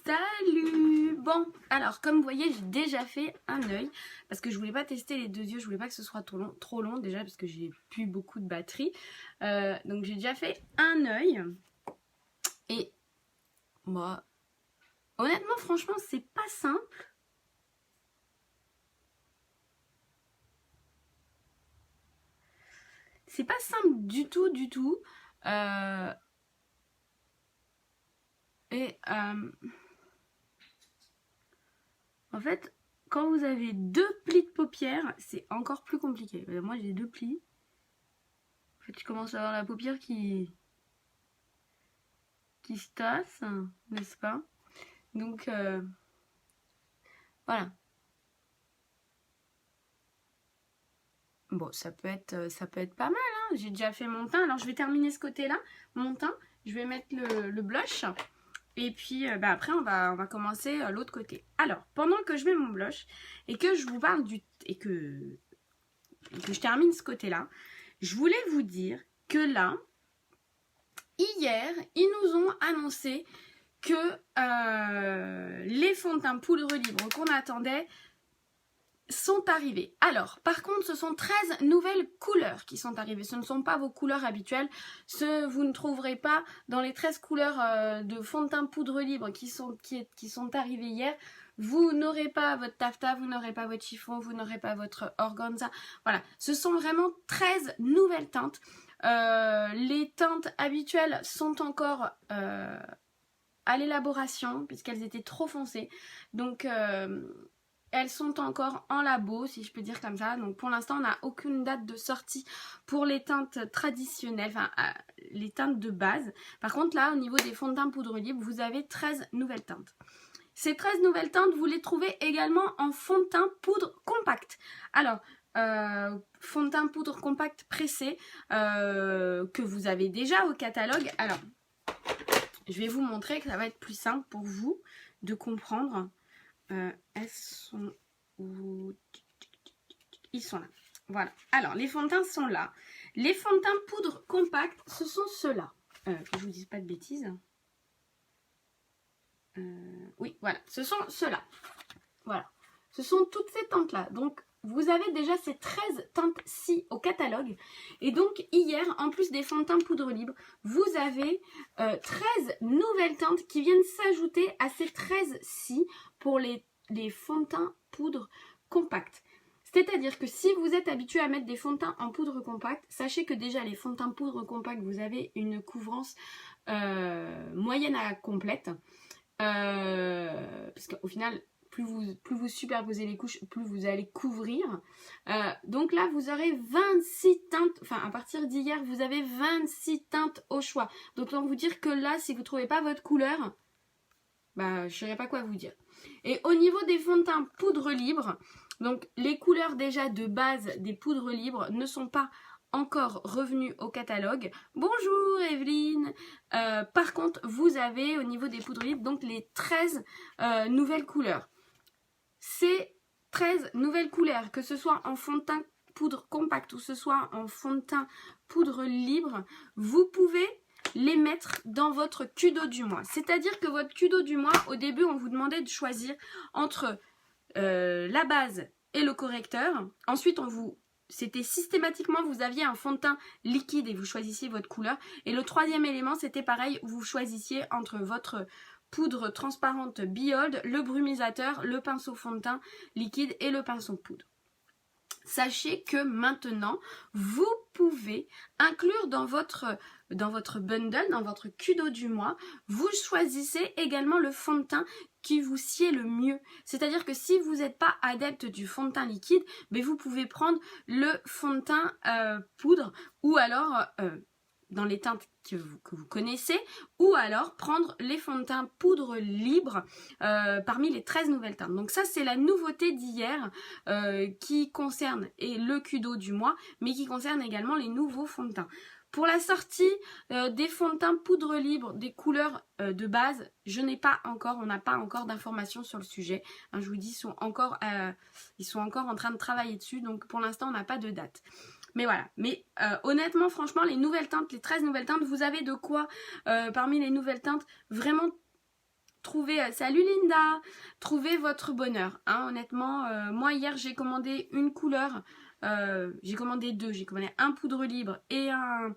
Salut! Bon, alors comme vous voyez, j'ai déjà fait un œil parce que je voulais pas tester les deux yeux, je voulais pas que ce soit trop long déjà parce que j'ai plus beaucoup de batterie. Donc j'ai déjà fait un œil et moi, honnêtement, franchement, c'est pas simple. C'est pas simple du tout, du tout. En fait, quand vous avez deux plis de paupières, c'est encore plus compliqué. Moi, j'ai deux plis. En fait, je commence à avoir la paupière qui se tasse, n'est-ce pas? Donc, voilà. Bon, ça peut être pas mal, hein. J'ai déjà fait mon teint. Alors, je vais terminer ce côté-là, mon teint. Je vais mettre le blush. Et puis, après, on va commencer l'autre côté. Alors, pendant que je mets mon blush et que je vous parle et que je termine ce côté-là, je voulais vous dire que là, hier, ils nous ont annoncé que les fonds de teint poudre libre qu'on attendait sont arrivés. Alors, par contre, ce sont 13 nouvelles couleurs qui sont arrivées. Ce ne sont pas vos couleurs habituelles. Vous ne trouverez pas dans les 13 couleurs de fond de teint poudre libre qui sont arrivées hier. Vous n'aurez pas votre taffetas, vous n'aurez pas votre chiffon, vous n'aurez pas votre organza. Voilà, ce sont vraiment 13 nouvelles teintes. Les teintes habituelles sont encore à l'élaboration puisqu'elles étaient trop foncées. Donc, elles sont encore en labo, si je peux dire comme ça. Donc pour l'instant, on n'a aucune date de sortie pour les teintes traditionnelles, enfin les teintes de base. Par contre, là, au niveau des fonds de teint poudre libre, vous avez 13 nouvelles teintes. Ces 13 nouvelles teintes, vous les trouvez également en fond de teint poudre compact. Alors, fond de teint poudre compact pressé que vous avez déjà au catalogue. Alors, je vais vous montrer que ça va être plus simple pour vous de comprendre. Elles sont où? Ils sont là. Voilà. Alors, les fonds de teint sont là. Les fonds de teint poudre compact, ce sont ceux-là. Que je vous dise pas de bêtises. Oui, voilà. Ce sont ceux-là. Voilà. Ce sont toutes ces teintes-là. Donc, vous avez déjà ces 13 teintes-ci au catalogue. Et donc, hier, en plus des fonds de teint poudre libre, vous avez 13 nouvelles teintes qui viennent s'ajouter à ces 13-ci pour les fonds de teint poudre compact. C'est-à-dire que si vous êtes habitué à mettre des fonds de teint en poudre compacte, sachez que déjà les fonds de teint poudre compacte, vous avez une couvrance moyenne à complète. Parce qu'au final, plus vous superposez les couches, plus vous allez couvrir. Donc là, vous aurez 26 teintes, enfin à partir d'hier, vous avez 26 teintes au choix. Donc autant vous dire que là, si vous ne trouvez pas votre couleur, je ne saurais pas quoi vous dire. Et au niveau des fonds de teint poudre libre, donc les couleurs déjà de base des poudres libres ne sont pas encore revenues au catalogue. Bonjour Evelyne. Par contre, vous avez au niveau des poudres libres donc les 13 nouvelles couleurs. Ces 13 nouvelles couleurs, que ce soit en fond de teint poudre compact ou ce soit en fond de teint poudre libre, vous pouvez les mettre dans votre Q-Do du mois. C'est-à-dire que votre Q-Do du mois, au début, on vous demandait de choisir entre la base et le correcteur. Ensuite, c'était systématiquement, vous aviez un fond de teint liquide et vous choisissiez votre couleur. Et le troisième élément, c'était pareil, vous choisissiez entre votre poudre transparente Behold, le brumisateur, le pinceau fond de teint liquide et le pinceau poudre. Sachez que maintenant, vous pouvez inclure dans votre bundle, dans votre Q-Do du mois, vous choisissez également le fond de teint qui vous sied le mieux. C'est-à-dire que si vous n'êtes pas adepte du fond de teint liquide, vous pouvez prendre le fond de teint poudre ou alors dans les teintes que vous connaissez, ou alors prendre les fonds de teint poudre libre parmi les 13 nouvelles teintes. Donc ça, c'est la nouveauté d'hier qui concerne le Q-Do du mois, mais qui concerne également les nouveaux fonds de teint. Pour la sortie des fonds de teint poudre libre, des couleurs de base, on n'a pas encore d'informations sur le sujet. Hein, je vous dis, ils sont encore en train de travailler dessus, donc pour l'instant, on n'a pas de date. Mais voilà, honnêtement, franchement, les nouvelles teintes, les 13 nouvelles teintes, vous avez de quoi, parmi les nouvelles teintes, vraiment trouvez, salut Linda, trouvez votre bonheur. Hein, honnêtement, moi hier j'ai commandé une couleur, j'ai commandé deux, j'ai commandé un poudre libre et un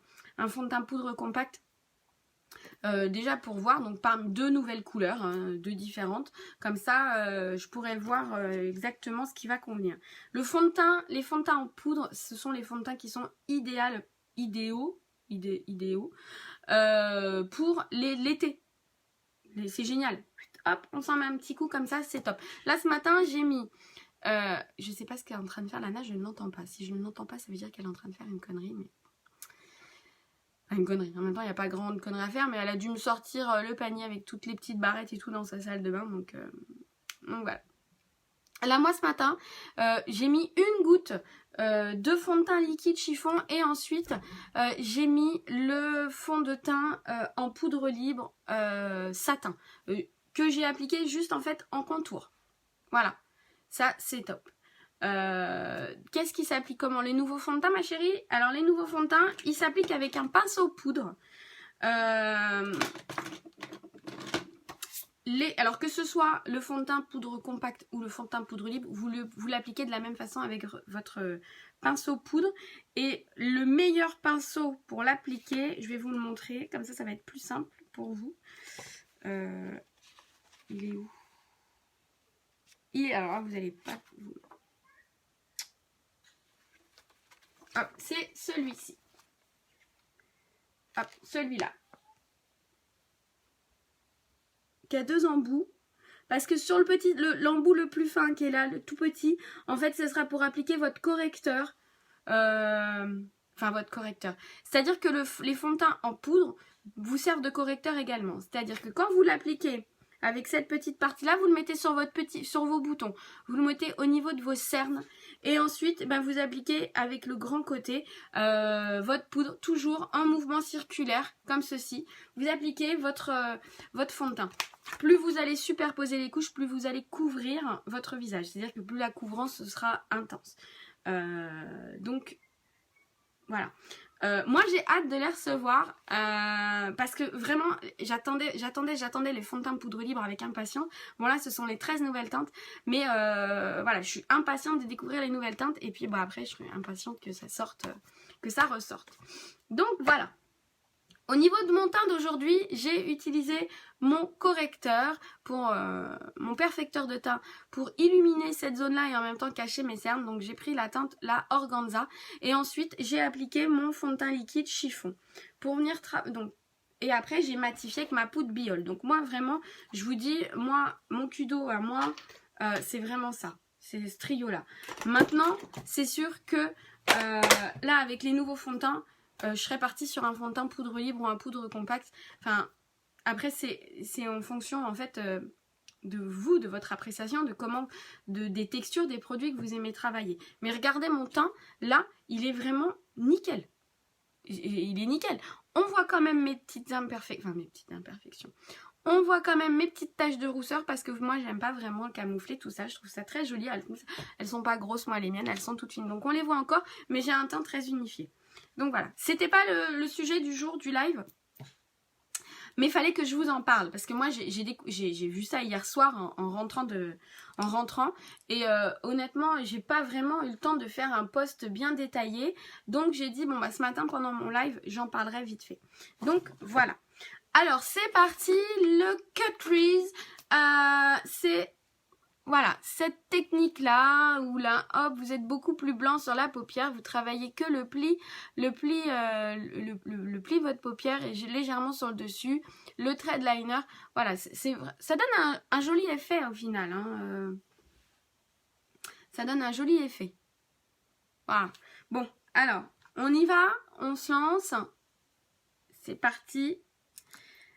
fond de teint poudre compact. Déjà pour voir, donc par deux nouvelles couleurs, hein, deux différentes, comme ça je pourrais voir exactement ce qui va convenir. Le fond de teint, les fonds de teint en poudre, ce sont les fonds de teint qui sont idéaux pour l'été. C'est génial. Hop, on s'en met un petit coup comme ça, c'est top. Là ce matin j'ai mis, je sais pas ce qu'elle est en train de faire Lana, je ne l'entends pas. Si je ne l'entends pas, ça veut dire qu'elle est en train de faire une connerie, mais... Une connerie. En même temps, il n'y a pas grande connerie à faire, mais elle a dû me sortir le panier avec toutes les petites barrettes et tout dans sa salle de bain. Donc voilà. Là, moi, ce matin, j'ai mis une goutte de fond de teint liquide chiffon et ensuite, j'ai mis le fond de teint en poudre libre satin que j'ai appliqué juste en fait en contour. Voilà. Ça, c'est top. Qu'est-ce qui s'applique comment? Les nouveaux fonds de teint, ma chérie? Alors les nouveaux fonds de teint, ils s'appliquent avec un pinceau poudre. Alors que ce soit le fond de teint poudre compact ou le fond de teint poudre libre, vous l'appliquez de la même façon avec votre pinceau poudre. Et le meilleur pinceau pour l'appliquer, je vais vous le montrer, comme ça va être plus simple pour vous. Il est où? Alors là, vous n'allez pas... Hop, c'est celui-ci. Hop, celui-là. Qui a deux embouts. Parce que sur l'embout le plus fin qui est là, le tout petit, en fait, ce sera pour appliquer votre correcteur. Enfin, votre correcteur. C'est-à-dire que les fonds de teint en poudre vous servent de correcteur également. C'est-à-dire que quand vous l'appliquez avec cette petite partie-là, vous le mettez sur vos boutons. Vous le mettez au niveau de vos cernes. Et ensuite, vous appliquez avec le grand côté votre poudre, toujours en mouvement circulaire, comme ceci. Vous appliquez votre fond de teint. Plus vous allez superposer les couches, plus vous allez couvrir votre visage. C'est-à-dire que plus la couvrance sera intense. Donc, voilà. Moi j'ai hâte de les recevoir parce que vraiment j'attendais les fonds de teint poudre libre avec impatience. Bon là ce sont les 13 nouvelles teintes, mais voilà, je suis impatiente de découvrir les nouvelles teintes et puis après je serai impatiente que ça sorte, que ça ressorte. Donc voilà. Au niveau de mon teint d'aujourd'hui, j'ai utilisé mon correcteur, pour mon perfecteur de teint pour illuminer cette zone-là et en même temps cacher mes cernes. Donc j'ai pris la teinte, la Organza, et ensuite j'ai appliqué mon fond de teint liquide chiffon. Pour venir et après j'ai matifié avec ma poudre Biol. Donc moi vraiment, je vous dis, moi, mon Kudo à moi, c'est vraiment ça. C'est ce trio-là. Maintenant, c'est sûr que là, avec les nouveaux fonds de teint, je serais partie sur un fond de teint poudre libre ou un poudre compact. Enfin, après, c'est en fonction, en fait, de vous, de votre appréciation, de comment, des textures des produits que vous aimez travailler. Mais regardez mon teint, là, il est vraiment nickel. Il est nickel. On voit quand même mes petites imperfections. On voit quand même mes petites taches de rousseur parce que moi, j'aime pas vraiment camoufler tout ça. Je trouve ça très joli. Elles sont pas grosses, moi, les miennes. Elles sont toutes fines. Donc, on les voit encore, mais j'ai un teint très unifié. Donc voilà, c'était pas le sujet du jour du live, mais il fallait que je vous en parle parce que moi j'ai vu ça hier soir en rentrant et honnêtement j'ai pas vraiment eu le temps de faire un post bien détaillé, donc j'ai dit bon ce matin pendant mon live j'en parlerai vite fait. Donc voilà, alors c'est parti, le cut crease, c'est... Voilà, cette technique-là, où là, hop, vous êtes beaucoup plus blanc sur la paupière, vous travaillez que le pli de votre paupière et légèrement sur le dessus, le thread liner, voilà, ça donne un joli effet au final, hein, ça donne un joli effet. Voilà, bon, alors, on y va, on se lance, c'est parti.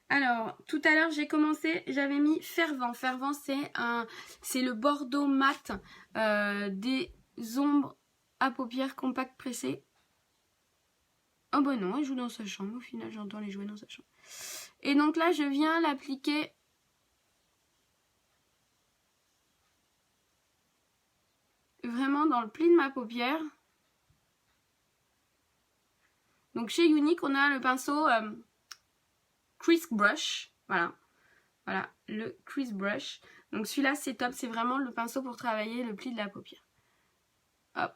Alors, tout à l'heure, j'ai commencé, j'avais mis Fervent. Fervent, c'est le bordeaux mat des ombres à paupières compactes pressées. Oh bah non, elle joue dans sa chambre. Au final, j'entends les jouer dans sa chambre. Et donc là, je viens l'appliquer vraiment dans le pli de ma paupière. Donc chez Unique, on a le pinceau... Crisp Brush, voilà. Voilà, le Crease Brush. Donc celui-là, c'est top. C'est vraiment le pinceau pour travailler le pli de la paupière. Hop.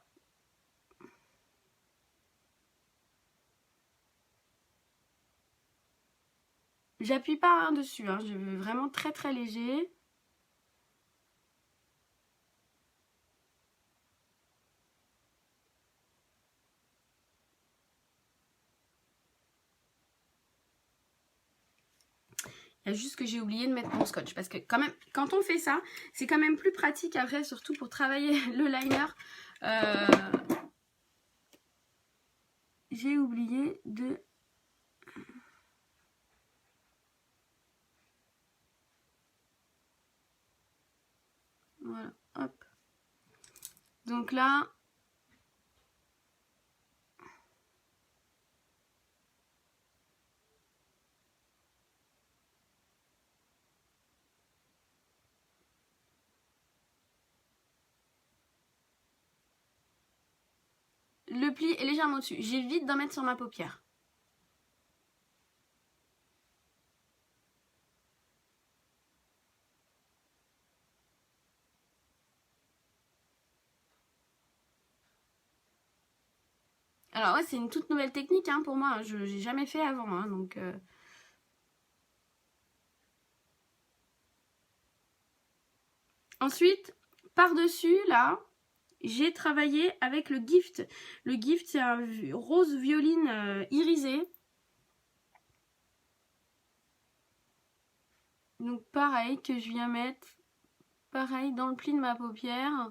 J'appuie pas dessus, hein. Je veux vraiment très très léger. Il y a juste que j'ai oublié de mettre mon scotch. Parce que quand même, quand on fait ça, c'est quand même plus pratique après, surtout pour travailler le liner. J'ai oublié de... Voilà, hop. Donc là... Le pli est légèrement dessus. J'évite d'en mettre sur ma paupière. Alors ouais, c'est une toute nouvelle technique hein, pour moi. Je n'ai jamais fait avant. Hein, donc, Ensuite, par-dessus, là, j'ai travaillé avec le Gift. Le Gift, c'est un rose violine irisé. Donc pareil, que je viens mettre, pareil, dans le pli de ma paupière.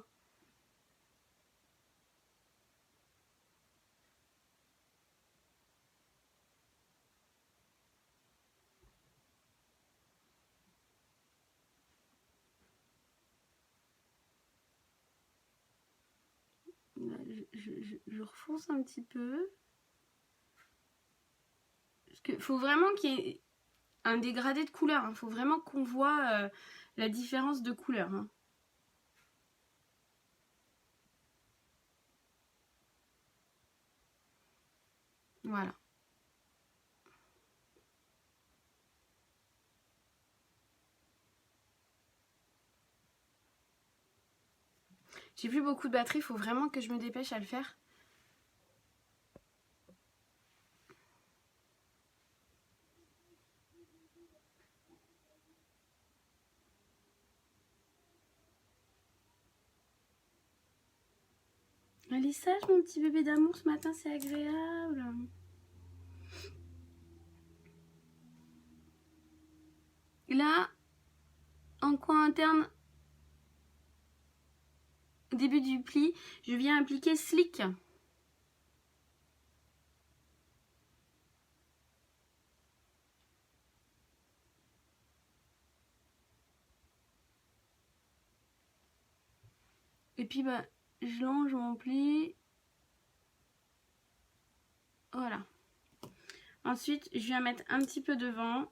Là, je refonce un petit peu. Parce qu'il faut vraiment qu'il y ait un dégradé de couleur. Il faut vraiment qu'on voit la différence de couleur. Hein. Voilà. J'ai plus beaucoup de batterie, il faut vraiment que je me dépêche à le faire. Elle est sage mon petit bébé d'amour ce matin, c'est agréable. Là, en coin interne, au début du pli, je viens appliquer Slick. Et puis bah, je longe mon pli. Voilà. Ensuite, je viens mettre un petit peu devant.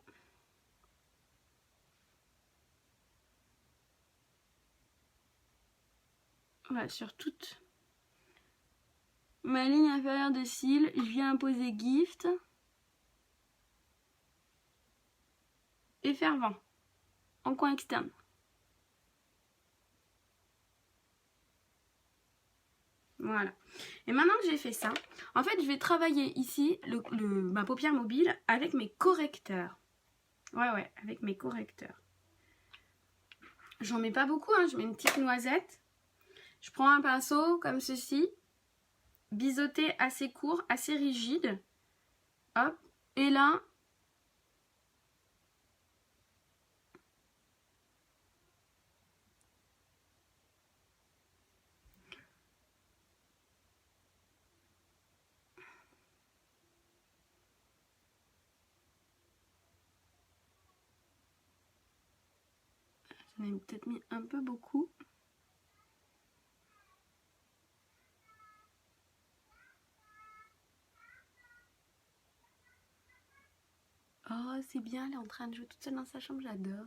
Voilà, sur toute ma ligne inférieure de cils, je viens imposer Gift et faire vent en coin externe. Voilà. Et maintenant que j'ai fait ça, en fait, je vais travailler ici ma paupière mobile avec mes correcteurs. Ouais, avec mes correcteurs. J'en mets pas beaucoup, hein, je mets une petite noisette. Je prends un pinceau comme ceci, biseauté assez court, assez rigide. Hop, et là, j'en ai peut-être mis un peu beaucoup. Oh, c'est bien, elle est en train de jouer toute seule dans sa chambre, j'adore.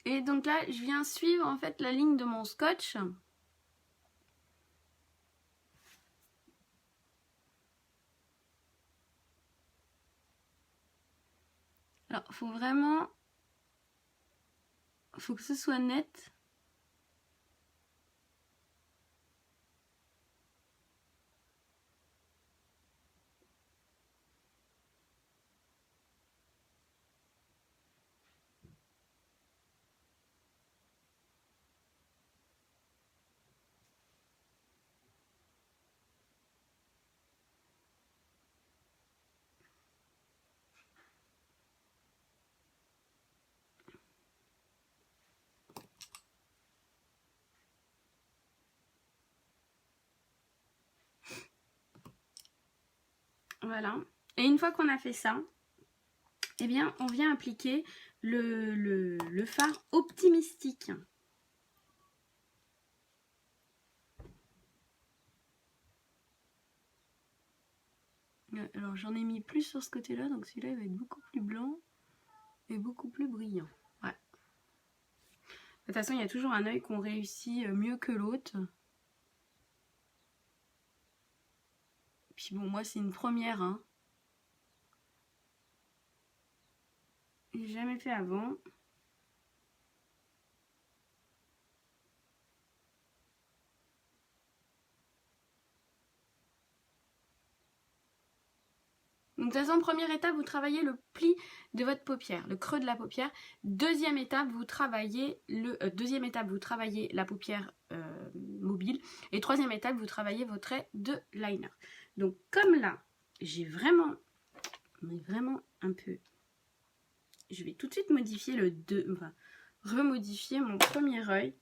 Et donc là, je viens suivre en fait la ligne de mon scotch. Alors, faut que ce soit net. Voilà. Et une fois qu'on a fait ça, eh bien, on vient appliquer le fard Optimistique. Alors, j'en ai mis plus sur ce côté-là, donc celui-là, il va être beaucoup plus blanc et beaucoup plus brillant. Ouais. De toute façon, il y a toujours un œil qu'on réussit mieux que l'autre. Puis bon, moi, c'est une première, hein. J'ai jamais fait avant. Donc, de toute façon, première étape, vous travaillez le pli de votre paupière, le creux de la paupière. Deuxième étape, vous travaillez la paupière mobile. Et troisième étape, vous travaillez vos traits de liner. Donc, comme là, j'ai vraiment un peu... Je vais tout de suite modifier remodifier mon premier œil.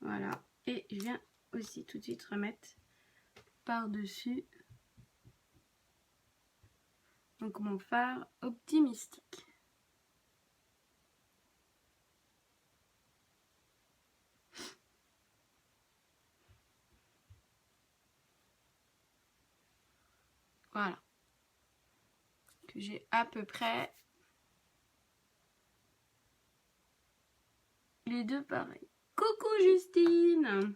Voilà. Et je viens aussi tout de suite remettre par-dessus donc mon fard Optimistique. Voilà. Que j'ai à peu près les deux pareils. Coucou Justine!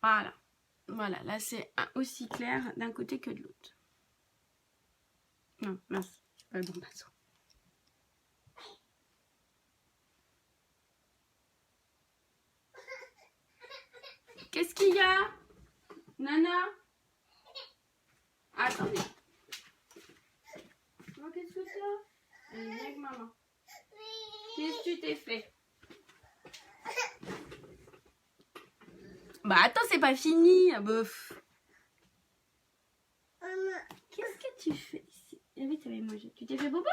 Voilà. Voilà, là c'est aussi clair d'un côté que de l'autre. Non, mince, c'est pas le bon pinceau. Qu'est-ce qu'il y a? Nana? Attendez. Oh, qu'est-ce que c'est? Allez, viens avec maman. Qu'est-ce que tu t'es fait? Bah attends, c'est pas fini. Bof. Qu'est-ce que tu fais ici? Ah oui, t'avais mangé. Tu t'es fait bobo?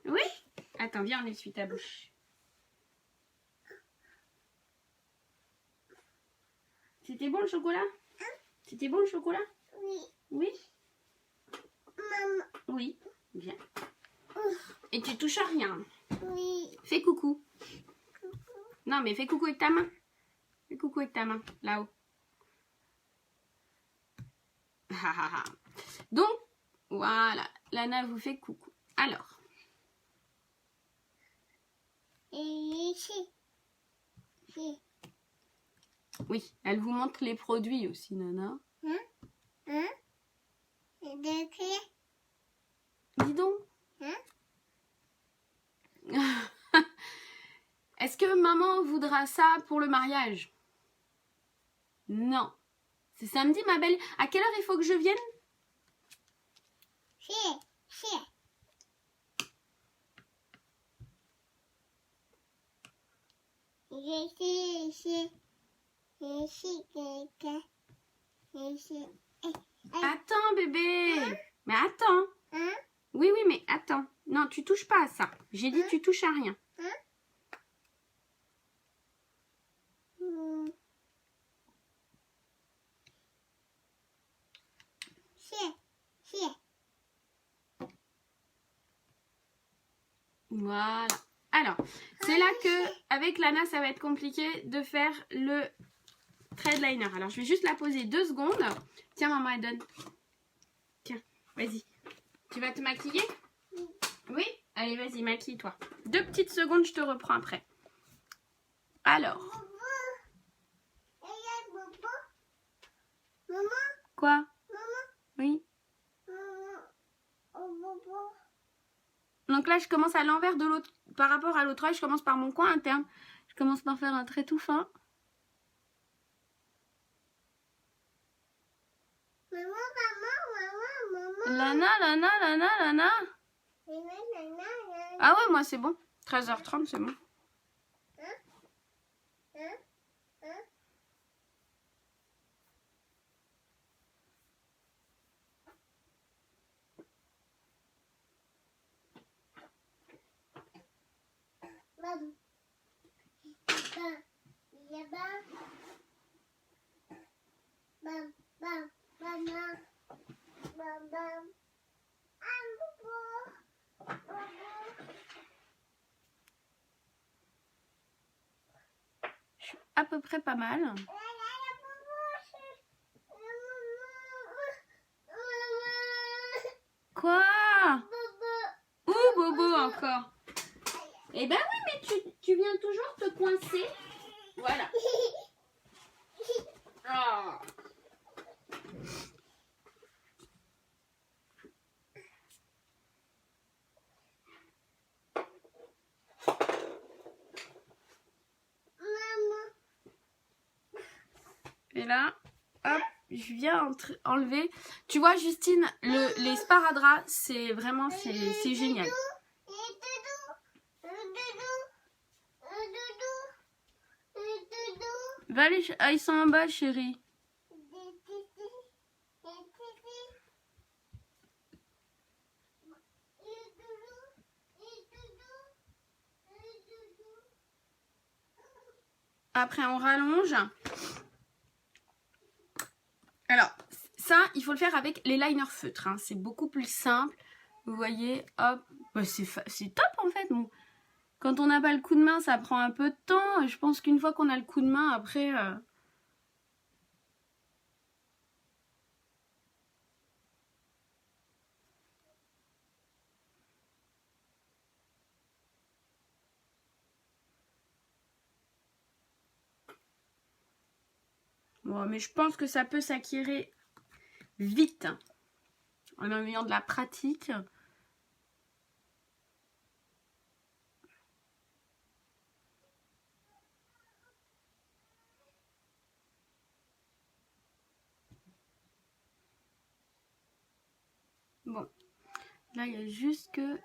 Oui. Attends, viens, on essuie ta bouche. C'était bon le chocolat? C'était bon le chocolat? Oui. Oui? Maman. Oui, bien. Et tu touches à rien? Oui. Fais coucou. Coucou. Non, mais fais coucou avec ta main. Fais coucou avec ta main, là-haut. Donc, voilà. Lana vous fait coucou. Alors. Oui, elle vous montre les produits aussi, Nana. Dis donc. Est-ce que maman voudra ça pour le mariage? Non. C'est samedi, ma belle. À quelle heure il faut que je vienne? Attends, bébé. Mais attends. Oui, oui, mais attends. Non, tu touches pas à ça. J'ai dit tu touches à rien. Voilà. Alors, c'est là que, avec Lana, ça va être compliqué de faire le thread liner. Alors, je vais juste la poser 2 secondes. Tiens, maman, elle donne. Tiens, vas-y. Tu vas te maquiller? Oui? Allez, vas-y, maquille-toi. 2 petites secondes, je te reprends après. Alors. Quoi? Oui? Donc là, je commence à l'envers de l'autre. Par rapport à l'autre œil, je commence par mon coin interne. Je commence par faire un trait tout fin. Lana, Lana, Lana, Lana. Ah ouais, moi c'est bon. 13h30, c'est bon. Je suis à peu près pas mal. Quoi? Ouh, Bobo encore. Eh ben oui, mais tu viens toujours te coincer. Voilà. Oh. Et là, hop, je viens enlever. Tu vois, Justine, les sparadraps, c'est vraiment, c'est génial. Va les, ils sont en bas, chérie. Après, on rallonge. Alors, ça, il faut le faire avec les liners feutres. Hein. C'est beaucoup plus simple. Vous voyez, hop. Bah, c'est top, en fait. Bon. Quand on n'a pas le coup de main, ça prend un peu de temps. Et je pense qu'une fois qu'on a le coup de main, après... Bon, mais je pense que ça peut s'acquérir vite. En ayant de la pratique. Bon. Là, il y a juste que...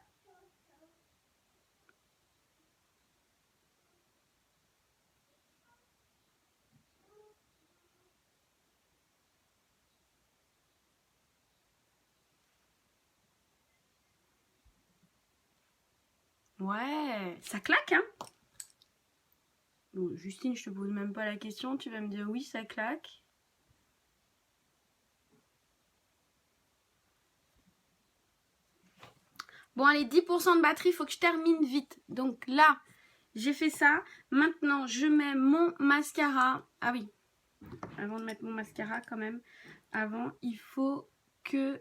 Ouais, ça claque, hein. Bon, Justine, je te pose même pas la question. Tu vas me dire oui, ça claque. Bon, allez, 10% de batterie, il faut que je termine vite. Donc là, j'ai fait ça. Maintenant, je mets mon mascara. Ah oui, avant de mettre mon mascara quand même. Avant, il faut que...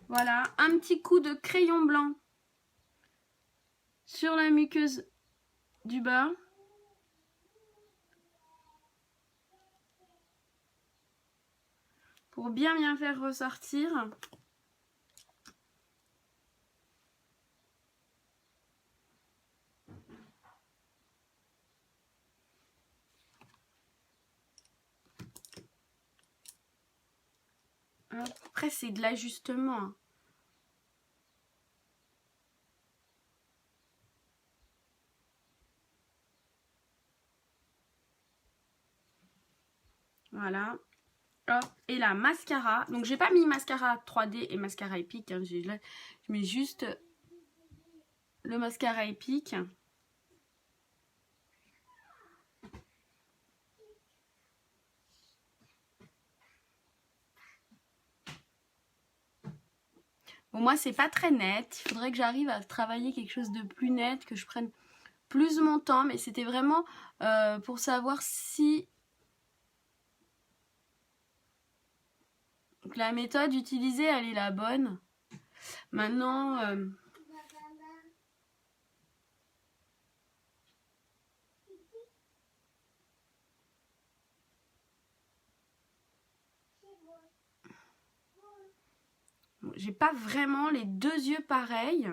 Voilà, un petit coup de crayon blanc sur la muqueuse du bas. Pour bien faire ressortir. Après, c'est de l'ajustement. Voilà. Hop. Et la mascara. Donc j'ai pas mis mascara 3D et mascara épique. Hein. Je mets juste le mascara épique. Bon, moi c'est pas très net. Il faudrait que j'arrive à travailler quelque chose de plus net, que je prenne plus mon temps. Mais c'était vraiment pour savoir si... Donc la méthode utilisée, elle est la bonne. Maintenant... j'ai pas vraiment les deux yeux pareils.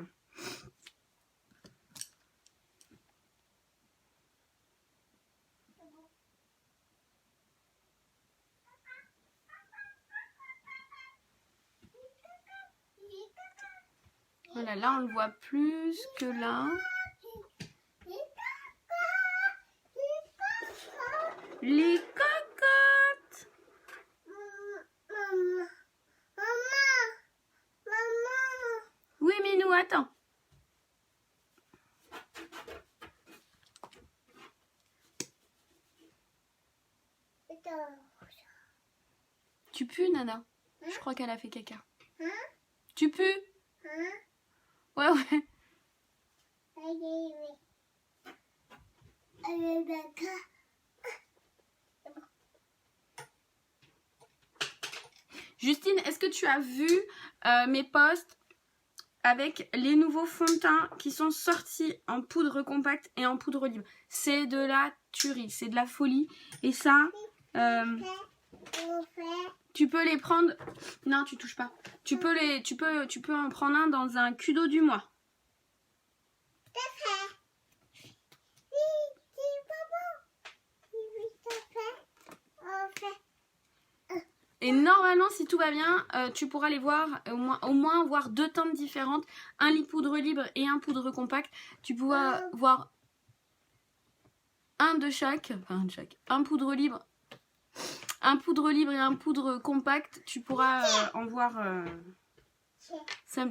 Voilà, là on le voit plus que là. Les cocottes. Oui, Minou, attends. Tu pues, Nana? Je crois qu'elle a fait caca. Tu pues? Ouais, ouais. Justine, est-ce que tu as vu mes posts avec les nouveaux fonds de teint qui sont sortis en poudre compacte et en poudre libre? C'est de la tuerie, c'est de la folie. Et ça, tu peux les prendre... Non, tu touches pas. Tu peux en prendre un dans un Kudo du mois. Et normalement, si tout va bien, tu pourras les voir, au moins voir deux teintes différentes. Un lit poudre libre et un poudre compact. Tu pourras voir un de chaque. Enfin, un de chaque. Un poudre libre et un poudre compact. Tu pourras en voir...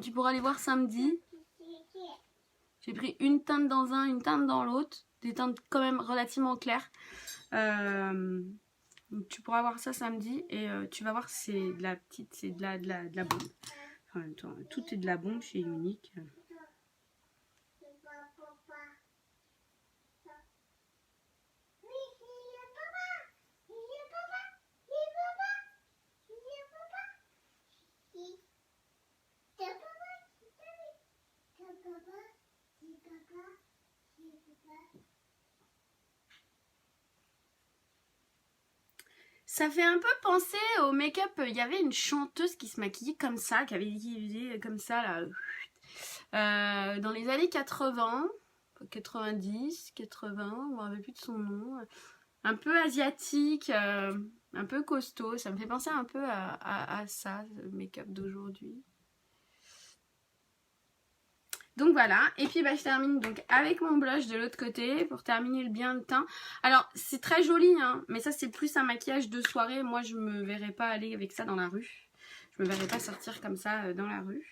tu pourras les voir samedi. J'ai pris une teinte dans un, une teinte dans l'autre. Des teintes quand même relativement claires. Donc tu pourras voir ça samedi et tu vas voir c'est de la petite, c'est de la bombe. En même temps, tout est de la bombe chez Unique. Ça fait un peu penser au make-up. Il y avait une chanteuse qui se maquillait comme ça, qui avait utilisé comme ça là, dans les années 80, 90, 80, on ne me rappelle plus de son nom. Un peu asiatique, un peu costaud. Ça me fait penser un peu à ça, le make-up d'aujourd'hui. Donc voilà, et puis bah, je termine donc avec mon blush de l'autre côté pour terminer le bien de teint. Alors c'est très joli, hein, mais ça c'est plus un maquillage de soirée. Moi je me verrais pas aller avec ça dans la rue. Je me verrais pas sortir comme ça dans la rue.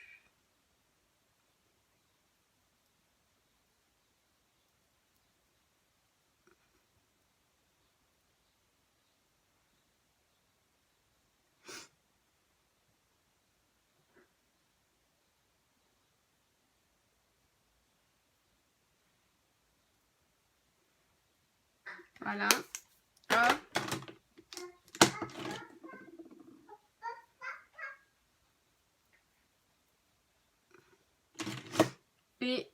Voilà. Hop. Et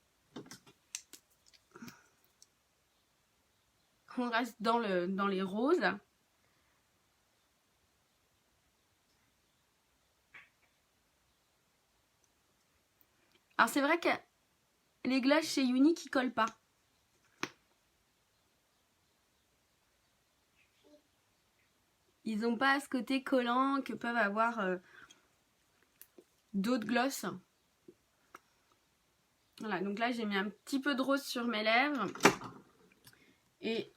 on reste dans les roses. Alors c'est vrai que les glosses chez Unique ils collent pas. Ils n'ont pas ce côté collant que peuvent avoir d'autres glosses. Voilà, donc là j'ai mis un petit peu de rose sur mes lèvres. Et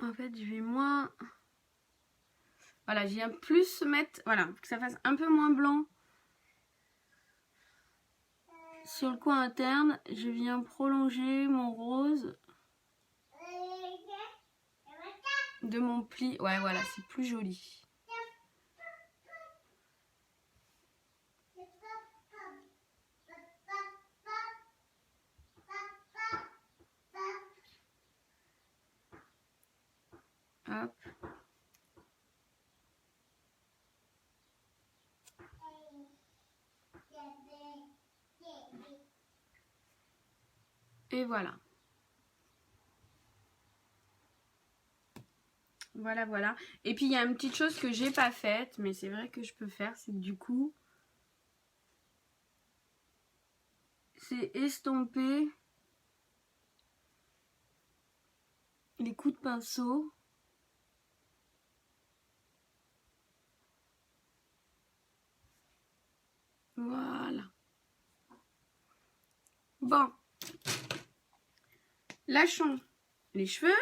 En fait, je vais moins... Voilà, je viens plus mettre... Voilà, que ça fasse un peu moins blanc. Sur le coin interne, je viens prolonger mon rose de mon pli. Ouais, voilà, c'est plus joli. Hop. Et voilà. Voilà, voilà. Et puis, il y a une petite chose que j'ai pas faite, mais c'est vrai que je peux faire, c'est que du coup, c'est estomper les coups de pinceau. Voilà. Bon. Lâchons les cheveux.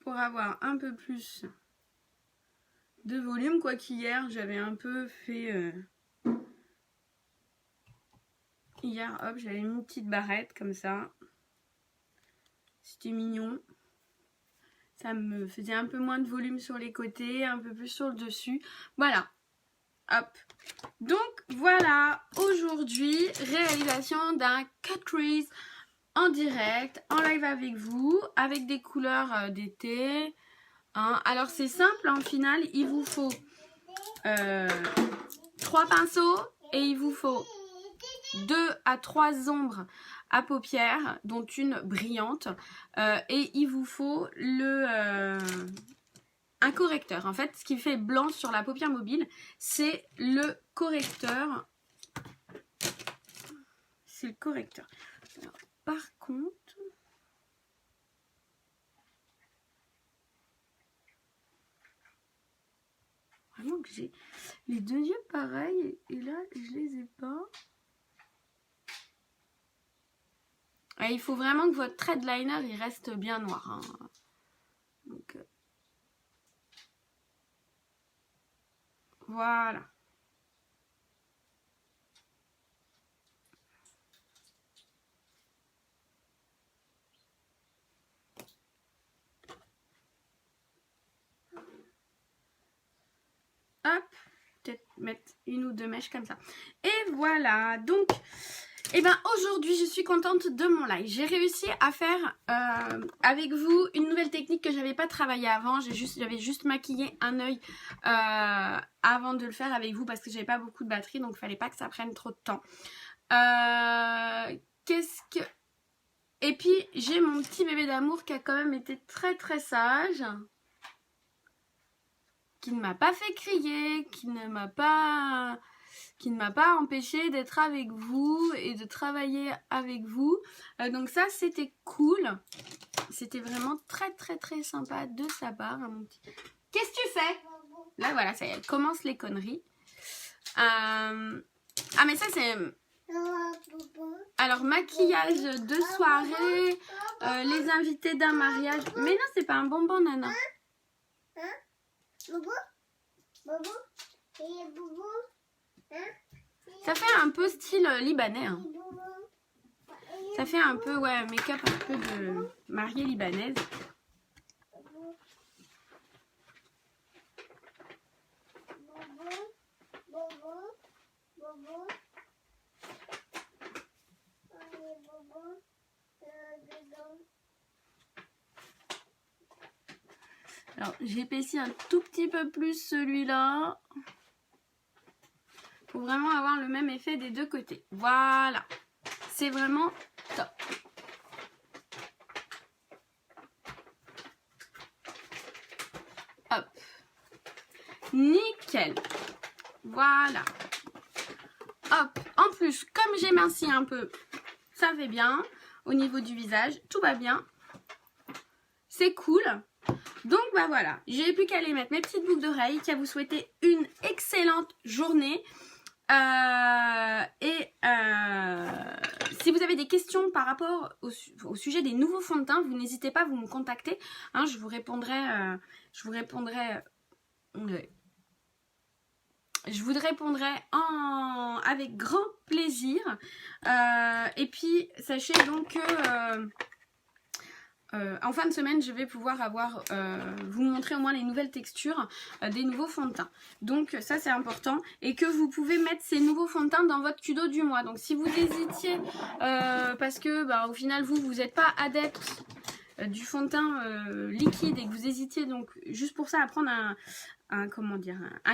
Pour avoir un peu plus de volume, quoi qu'hier j'avais un peu fait hier hop j'avais mis une petite barrette comme ça, c'était mignon, ça me faisait un peu moins de volume sur les côtés, un peu plus sur le dessus, voilà, hop. Donc voilà, aujourd'hui réalisation d'un cut crease en direct, en live avec vous, avec des couleurs d'été. Hein. Alors c'est simple, en final, il vous faut 3 pinceaux et il vous faut 2 à 3 ombres à paupières, dont une brillante. Et il vous faut un correcteur. En fait, ce qui fait blanc sur la paupière mobile, c'est le correcteur. C'est le correcteur. Alors, par contre... Vraiment que j'ai les deux yeux pareils et là je les ai pas. Et il faut vraiment que votre thread liner il reste bien noir. Hein. Donc, voilà. Hop, peut-être mettre une ou deux mèches comme ça. Et voilà, donc, eh ben, aujourd'hui, je suis contente de mon live. J'ai réussi à faire avec vous une nouvelle technique que j'avais pas travaillé avant. J'avais juste maquillé un œil avant de le faire avec vous parce que j'avais pas beaucoup de batterie, donc il fallait pas que ça prenne trop de temps. Et puis, j'ai mon petit bébé d'amour qui a quand même été très très sage. Qui ne m'a pas fait crier, qui ne m'a pas empêché d'être avec vous et de travailler avec vous. Donc ça, c'était cool. C'était vraiment très très très sympa de sa part. Mon petit... Qu'est-ce que tu fais? Là, voilà, ça y est, elle commence les conneries. Ah, mais ça, c'est... Alors, maquillage de soirée, les invités d'un mariage. Mais non, c'est pas un bonbon, nana. Bobo, Bobo, et Bobo, hein? Ça fait un peu style libanais. Hein. Ça fait un peu, ouais, make-up un peu de mariée libanaise. Alors, j'épaissis un tout petit peu plus celui-là. Pour vraiment avoir le même effet des deux côtés. Voilà. C'est vraiment top. Hop. Nickel. Voilà. Hop. En plus, comme j'ai minci un peu, ça fait bien. Au niveau du visage, tout va bien. C'est cool. Donc bah voilà, j'ai plus qu'à aller mettre mes petites boucles d'oreilles, qu'à vous souhaiter une excellente journée. Si vous avez des questions par rapport au sujet des nouveaux fonds de teint, vous n'hésitez pas à vous me contacter. Hein, je vous répondrai avec grand plaisir. Et puis, sachez donc que en fin de semaine, je vais pouvoir vous montrer au moins les nouvelles textures des nouveaux fonds de teint. Donc ça, c'est important. Et que vous pouvez mettre ces nouveaux fonds de teint dans votre Kudo du mois. Donc si vous hésitiez, parce que au final, vous n'êtes pas adepte du fond de teint liquide et que vous hésitiez donc juste pour ça à prendre un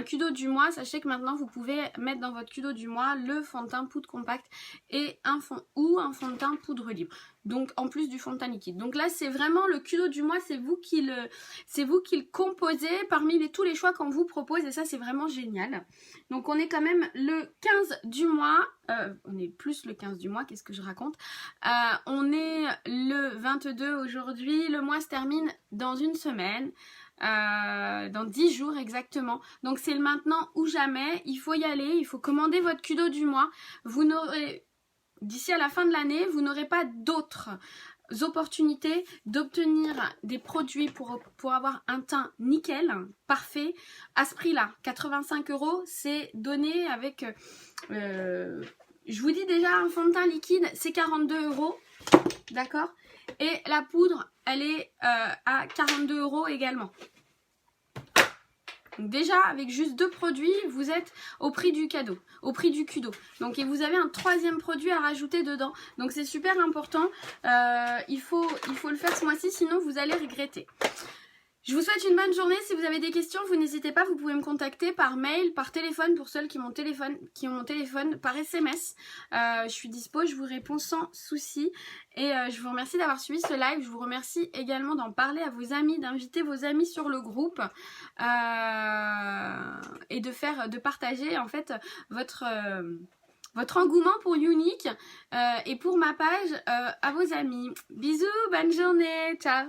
Kudo du mois, sachez que maintenant vous pouvez mettre dans votre Kudo du mois le fond de teint poudre compact et un fond de teint poudre libre. Donc en plus du fond de teint liquide. Donc là c'est vraiment le Kudo du mois, c'est vous qui le composez parmi tous les choix qu'on vous propose et ça c'est vraiment génial. Donc on est quand même le 15 du mois, on est plus le 15 du mois, qu'est-ce que je raconte, on est le 22 aujourd'hui, le mois se termine dans une semaine. Dans 10 jours exactement, donc c'est le maintenant ou jamais, il faut y aller, il faut commander votre Kudo du mois. Vous n'aurez, d'ici à la fin de l'année, vous n'aurez pas d'autres opportunités d'obtenir des produits pour avoir un teint nickel, parfait, à ce prix là, 85 €, c'est donné avec, je vous dis déjà un fond de teint liquide c'est 42 €, d'accord, et la poudre elle est à 42 € également. Donc déjà avec juste 2 produits vous êtes au prix du cadeau, au prix du Kudo. Donc et vous avez un 3e produit à rajouter dedans. Donc c'est super important, il faut le faire ce mois-ci sinon vous allez regretter. Je vous souhaite une bonne journée. Si vous avez des questions, vous n'hésitez pas, vous pouvez me contacter par mail, par téléphone, pour ceux qui ont mon téléphone, par SMS. Je suis dispo, je vous réponds sans souci. Et je vous remercie d'avoir suivi ce live. Je vous remercie également d'en parler à vos amis, d'inviter vos amis sur le groupe et de partager en fait votre engouement pour Younique et pour ma page à vos amis. Bisous, bonne journée, ciao.